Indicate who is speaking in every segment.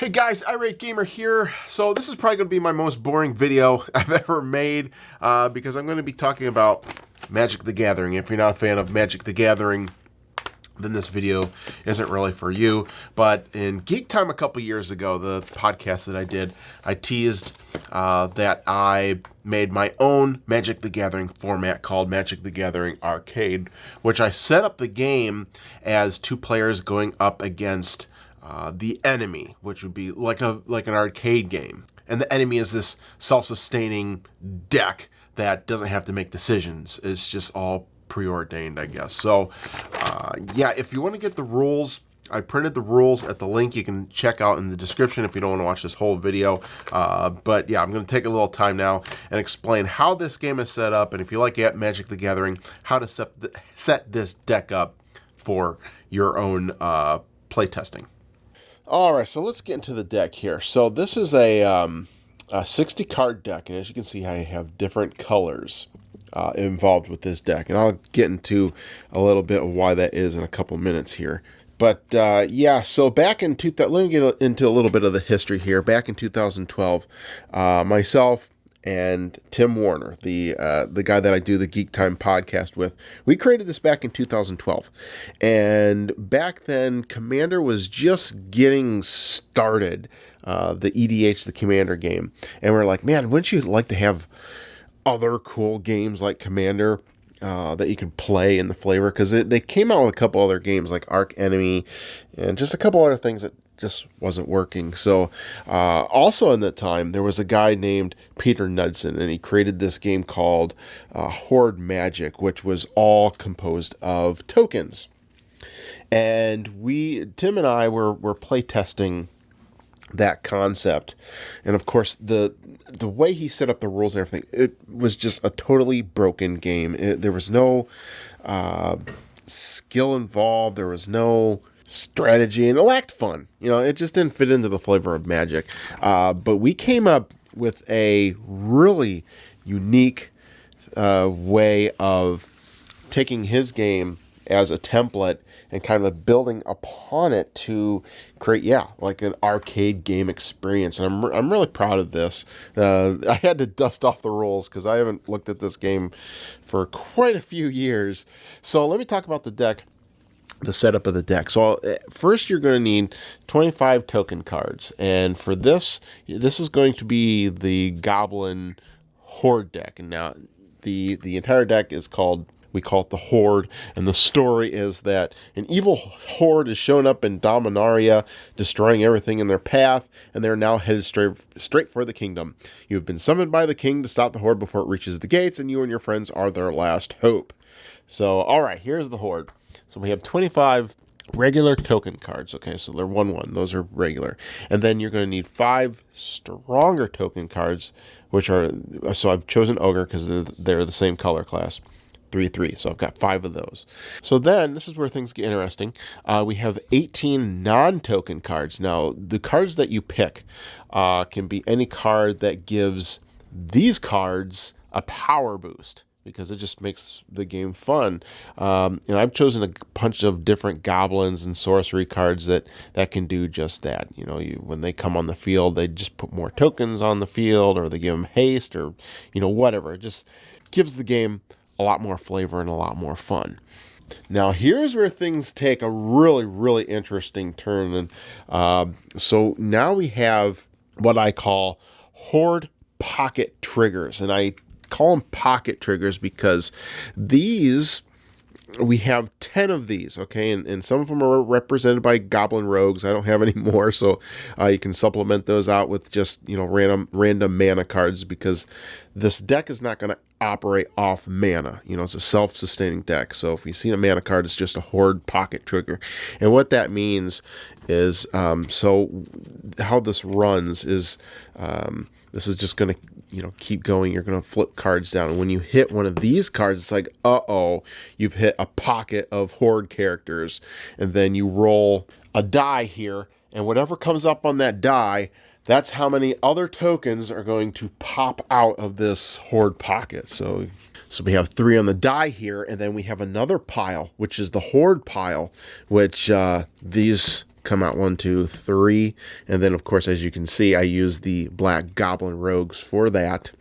Speaker 1: Hey guys, Irate Gamer here. So this is probably going to be my most boring video I've ever made because I'm going to be talking about Magic the Gathering. If you're not a fan of Magic the Gathering, then this video isn't really for you. But in Geek Time a couple years ago, the podcast that I did, I teased that I made my own Magic the Gathering format called Magic the Gathering Arcade, which I set up the game as two players going up against the enemy, which would be like an arcade game. And the enemy is this self-sustaining deck that doesn't have to make decisions. It's just all preordained, I guess. So, yeah, if you want to get the rules, I printed the rules at the link you can check out in the description if you don't want to watch this whole video. But yeah, I'm going to take a little time now and explain how this game is set up, and if you like Magic the Gathering, how to set this deck up for your own playtesting. All right, so let's get into the deck here. So this is a 60 card deck, and as you can see, I have different colors involved with this deck, and I'll get into a little bit of why that is in a couple minutes here. But yeah, so back in let me get into a little bit of the history here. Back in 2012, myself and Tim Warner, the guy that I do the Geek Time podcast with, we created this back in 2012. And back then, Commander was just getting started, the EDH, the Commander game. And we're like, man, wouldn't you like to have other cool games like Commander that you could play in the flavor? Because they came out with a couple other games like Arc Enemy and just a couple other things that just wasn't working. So also in that time, there was a guy named Peter Knudson, and he created this game called Horde Magic, which was all composed of tokens. And Tim and I were playtesting that concept, and of course the way he set up the rules and everything, it was just a totally broken game. There was no skill involved. There was no strategy, and it lacked fun. It just didn't fit into the flavor of Magic. But we came up with a really unique way of taking his game as a template and kind of building upon it to create, like an arcade game experience. And I'm really proud of this. I had to dust off the rules because I haven't looked at this game for quite a few years. So let me talk about the deck. The setup of the deck. So first you're going to need 25 token cards, and for this is going to be the Goblin Horde deck. And now the entire deck is we call it the Horde, and the story is that an evil horde is shown up in Dominaria, destroying everything in their path, and they're now headed straight for the kingdom. You have been summoned by the king to stop the horde before it reaches the gates, and you and your friends are their last hope. So all right, here's the Horde. So we have 25 regular token cards. Okay, so they're 1/1. Those are regular. And then you're going to need 5 stronger token cards, which are, so I've chosen Ogre because they're the same color class, 3/3. So I've got 5 of those. So then, this is where things get interesting. We have 18 non-token cards. Now, the cards that you pick can be any card that gives these cards a power boost, because it just makes the game fun. And I've chosen a bunch of different goblins and sorcery cards that can do just that. When they come on the field, they just put more tokens on the field, or they give them haste, or whatever. It just gives the game a lot more flavor and a lot more fun. Now, here's where things take a really, really interesting turn. And so now we have what I call Horde pocket triggers, and I call them pocket triggers because we have 10 of these, okay, and some of them are represented by Goblin Rogues. I don't have any more, so you can supplement those out with just random mana cards, because this deck is not going to operate off mana. It's a self-sustaining deck. So if you see a mana card, it's just a Horde pocket trigger. And what that means is, so how this runs is, this is just going to keep going. You're going to flip cards down, and when you hit one of these cards, it's like, you've hit a pocket of Horde characters. And then you roll a die here, and whatever comes up on that die, that's how many other tokens are going to pop out of this Horde pocket. So we have 3 on the die here, and then we have another pile, which is the Horde pile, which these come out 1, 2, 3. And then, of course, as you can see, I use the Black Goblin Rogues for that.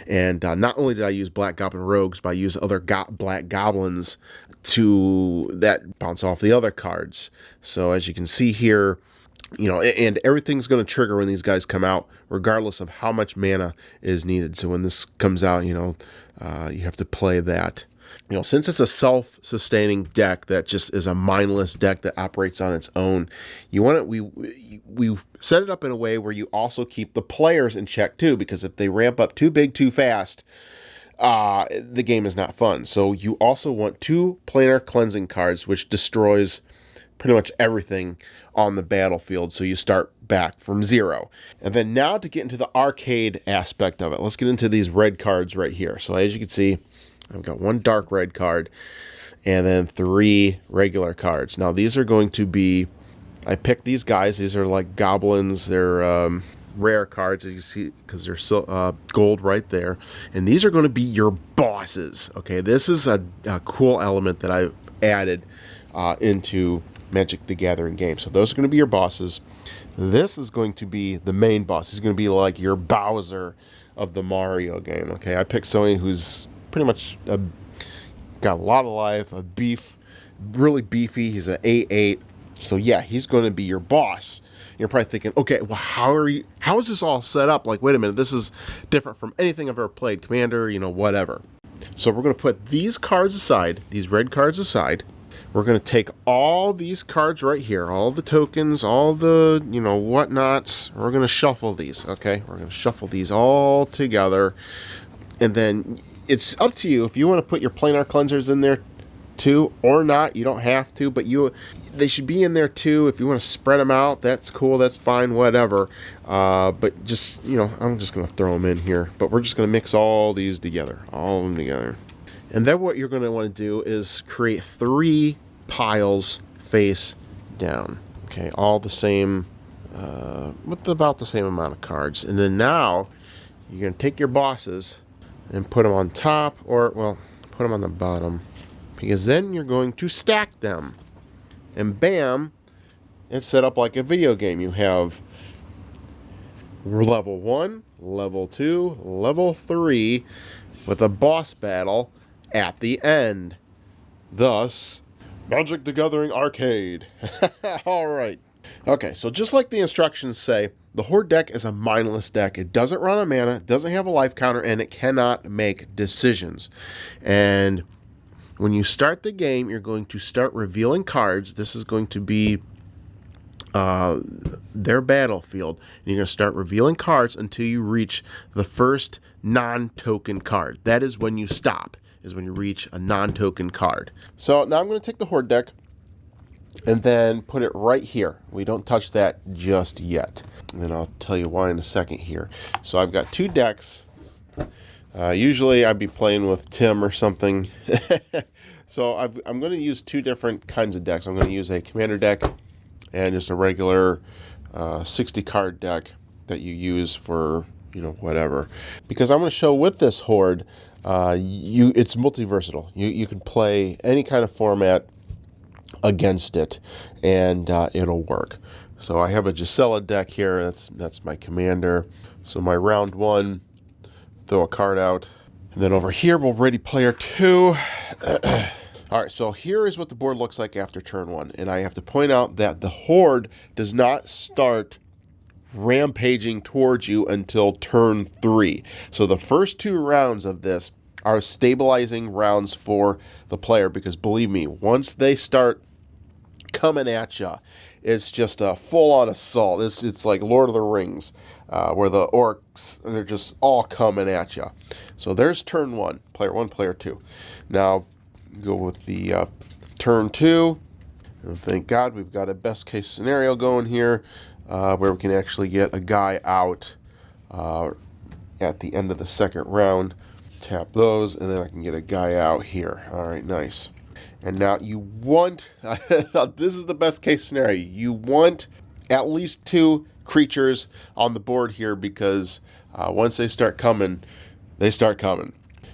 Speaker 1: And not only did I use Black Goblin Rogues, but I use other Black Goblins that bounce off the other cards. So as you can see here, you know, and everything's going to trigger when these guys come out, regardless of how much mana is needed. So when this comes out, you know, you have to play that. You know, since it's a self-sustaining deck that just is a mindless deck that operates on its own, you want it. We set it up in a way where you also keep the players in check too, because if they ramp up too big too fast, the game is not fun. So you also want 2 planar cleansing cards, which destroys pretty much everything on the battlefield. So you start back from 0. And then now to get into the arcade aspect of it, let's get into these red cards right here. So as you can see, I've got 1 dark red card and then 3 regular cards. Now these are going to be, I picked these guys. These are like goblins. They're rare cards, as you see, because they're so gold right there. And these are going to be your bosses. Okay, this is a cool element that I've added into Magic the Gathering game. So those are going to be your bosses. This is going to be the main boss. He's going to be like your Bowser of the Mario game. Okay, I picked somebody who's pretty much got a lot of life, really beefy. He's an 8/8. So yeah, he's going to be your boss. You're probably thinking, okay, well, how is this all set up? Like, wait a minute, this is different from anything I've ever played. Commander, you know, whatever. So we're going to put these cards aside, these red cards aside. We're going to take all these cards right here, all the tokens, all the, you know, whatnots. We're going to shuffle these, okay? We're going to shuffle these all together. And then it's up to you if you want to put your planar cleansers in there too or not. You don't have to, but they should be in there too. If you want to spread them out, that's cool, that's fine, whatever. But just, you know, I'm just going to throw them in here. But we're just going to mix all these together, all of them together. And then what you're going to want to do is create 3 piles face down. Okay, all the same, with about the same amount of cards. And then now you're going to take your bosses and put them on top, or, well, put them on the bottom, because then you're going to stack them. And bam, it's set up like a video game. You have level 1, level 2, level 3, with a boss battle at the end. Thus, Magic the Gathering Arcade. All right. Okay, so just like the instructions say, the Horde deck is a mindless deck. It doesn't run on mana, it doesn't have a life counter, and it cannot make decisions. And when you start the game, you're going to start revealing cards. This is going to be their battlefield. And you're going to start revealing cards until you reach the first non-token card. That is when you stop, is when you reach a non-token card. So now I'm going to take the Horde deck and then put it right here. We don't touch that just yet. And then I'll tell you why in a second here. So I've got 2 decks. Usually I'd be playing with Tim or something. So I'm going to use 2 different kinds of decks. I'm going to use a commander deck and just a regular 60 card deck that you use for, you know, whatever. Because I'm going to show with this Horde, it's multi-versatile. You can play any kind of format against it, and it'll work. So I have a Gisela deck here. That's my commander. So my round 1, throw a card out, and then over here we'll ready player 2. All right, so here is what the board looks like after turn 1, and I have to point out that the Horde does not start rampaging towards you until turn 3. So the first 2 rounds of this are stabilizing rounds for the player, because believe me, once they start coming at you, it's just a full-on assault. It's like Lord of the Rings, where the orcs, they're just all coming at you. So there's turn 1, player 1, player 2. Now go with the turn 2, and thank God we've got a best case scenario going here, where we can actually get a guy out at the end of the second round. Tap those, and then I can get a guy out here. All right, nice. And now you want, this is the best case scenario, you want at least 2 creatures on the board here, because once they start coming, they start coming.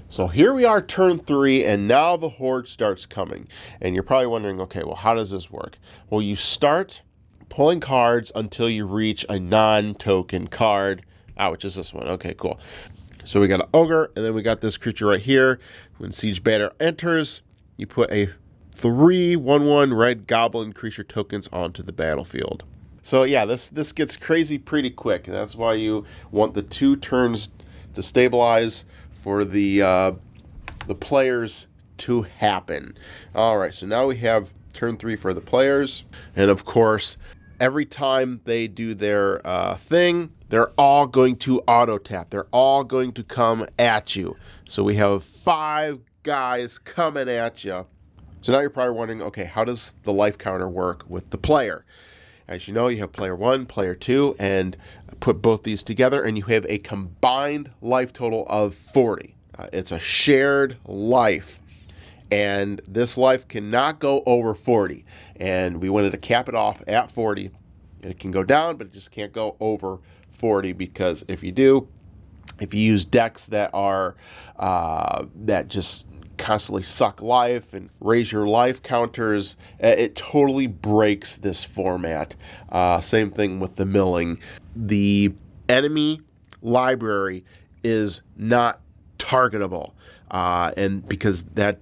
Speaker 1: So here we are, turn 3, and now the Horde starts coming. And you're probably wondering, okay, well, how does this work? Well, you start pulling cards until you reach a non-token card. Which is this one. Okay, cool. So we got an ogre, and then we got this creature right here. When Siege Banner enters, you put a 3/1/1 red goblin creature tokens onto the battlefield. So yeah, this gets crazy pretty quick. And that's why you want the 2 turns to stabilize for the players to happen. All right, so now we have turn 3 for the players, and of course, every time they do their thing, they're all going to auto tap. They're all going to come at you. So we have 5 guys coming at you. So now you're probably wondering, okay, how does the life counter work with the player? As you know, you have player 1, player 2, and put both these together, and you have a combined life total of 40. It's a shared life, and this life cannot go over 40. And we wanted to cap it off at 40. And it can go down, but it just can't go over 40, because if you do, if you use decks that are that just constantly suck life and raise your life counters, it totally breaks this format. Same thing with the milling. The enemy library is not targetable, and because that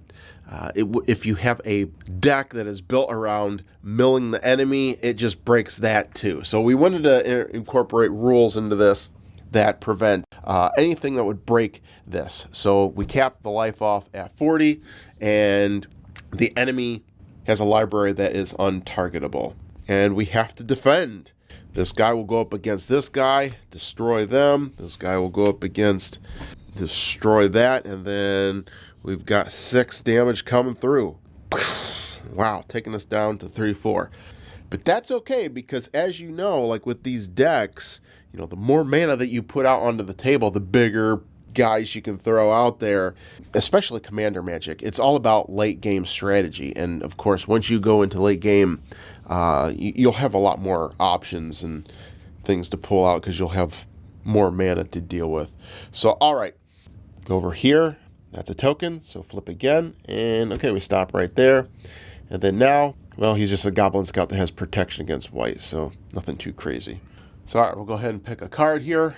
Speaker 1: if you have a deck that is built around milling the enemy, it just breaks that too. So we wanted to incorporate rules into this that prevent anything that would break this. So we cap the life off at 40, and the enemy has a library that is untargetable. And we have to defend. This guy will go up against this guy, destroy them. This guy will go up against, destroy that, and then we've got 6 damage coming through. Wow, taking us down to 34. But that's okay, because as you know, like with these decks, you know, the more mana that you put out onto the table, the bigger guys you can throw out there, especially Commander Magic. It's all about late game strategy. And of course, once you go into late game, you'll have a lot more options and things to pull out because you'll have more mana to deal with. So, all right, go over here. That's a token, so flip again, and okay, we stop right there. And then now, well, he's just a Goblin Scout that has protection against white, so nothing too crazy. So all right, we'll go ahead and pick a card here.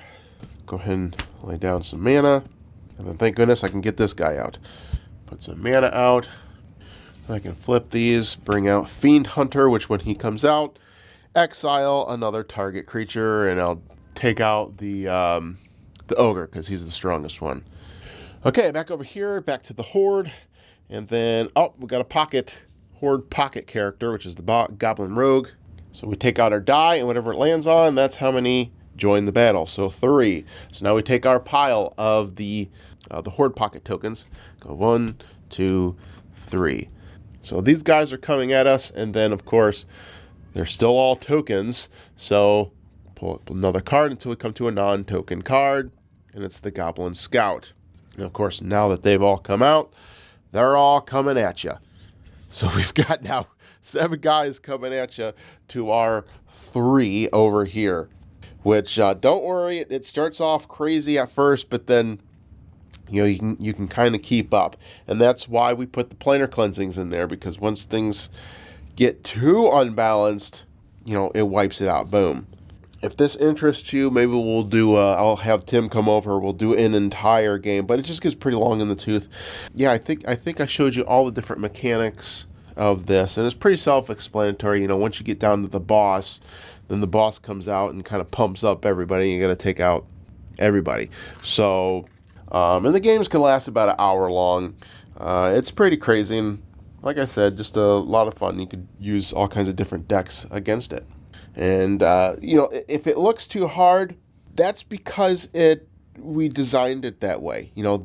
Speaker 1: Go ahead and lay down some mana, and then thank goodness I can get this guy out. Put some mana out. I can flip these, bring out Fiend Hunter, which when he comes out, exile another target creature, and I'll take out the Ogre, because he's the strongest one. Okay, back over here, back to the Horde, and then, oh, we got a Horde pocket character, which is the Goblin Rogue. So we take out our die, and whatever it lands on, that's how many join the battle. So 3. So now we take our pile of the Horde pocket tokens. Go 1, 2, 3. So these guys are coming at us, and then, of course, they're still all tokens. So pull up another card until we come to a non-token card, and it's the Goblin Scout. And of course, now that they've all come out, they're all coming at you. So we've got now 7 guys coming at you to our 3 over here. Which, don't worry, it starts off crazy at first, but then, you know, you can kind of keep up. And that's why we put the planar cleansings in there, because once things get too unbalanced, you know, it wipes it out. Boom. If this interests you, maybe we'll do, I'll have Tim come over, we'll do an entire game, but it just gets pretty long in the tooth. Yeah, I think I showed you all the different mechanics of this, and it's pretty self-explanatory. You know, once you get down to the boss, then the boss comes out and kind of pumps up everybody, and you got to take out everybody. So, and the games can last about an hour long. It's pretty crazy, and like I said, just a lot of fun. You could use all kinds of different decks against it. And, you know, if it looks too hard, that's because we designed it that way. You know,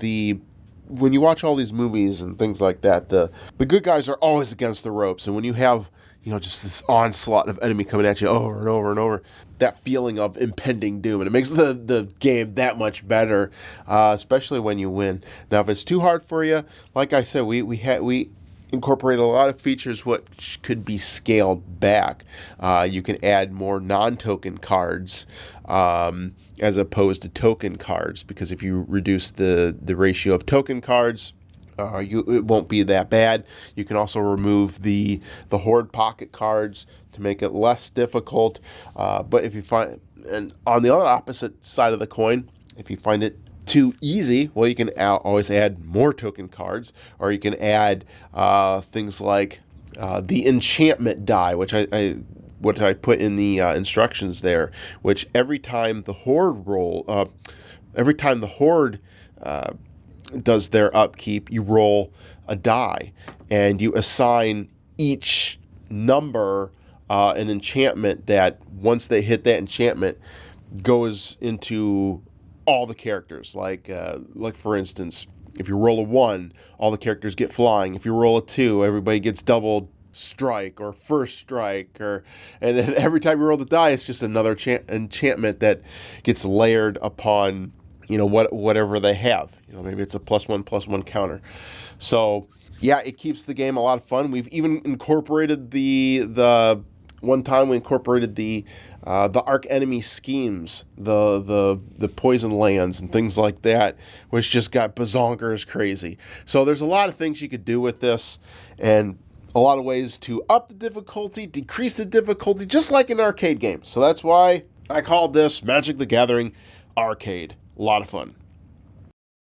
Speaker 1: when you watch all these movies and things like that, the good guys are always against the ropes. And when you have, you know, just this onslaught of enemy coming at you over and over and over, that feeling of impending doom, and it makes the game that much better, especially when you win. Now, if it's too hard for you, like I said, we incorporate a lot of features which could be scaled back. You can add more non-token cards as opposed to token cards, because if you reduce the ratio of token cards, it won't be that bad. You can also remove the Horde pocket cards to make it less difficult. But if you find, and on the other opposite side of the coin, if you find it too easy, well, you can always add more token cards, or you can add things like the enchantment die, which I put in the instructions there, which every time the Horde does their upkeep, you roll a die, and you assign each number an enchantment that, once they hit that enchantment, goes into all the characters. Like for instance, if you roll a 1, all the characters get flying. If you roll a 2, everybody gets double strike or first strike, and then every time you roll the die, it's just another enchantment that gets layered upon, whatever they have. Maybe it's a +1/+1 counter. So yeah, it keeps the game a lot of fun. We've even incorporated the one time we incorporated the arc enemy schemes, the poison lands and things like that, which just got bazonkers crazy. So there's a lot of things you could do with this, and a lot of ways to up the difficulty, decrease the difficulty, just like an arcade game. So that's why I called this Magic the Gathering Arcade. A lot of fun.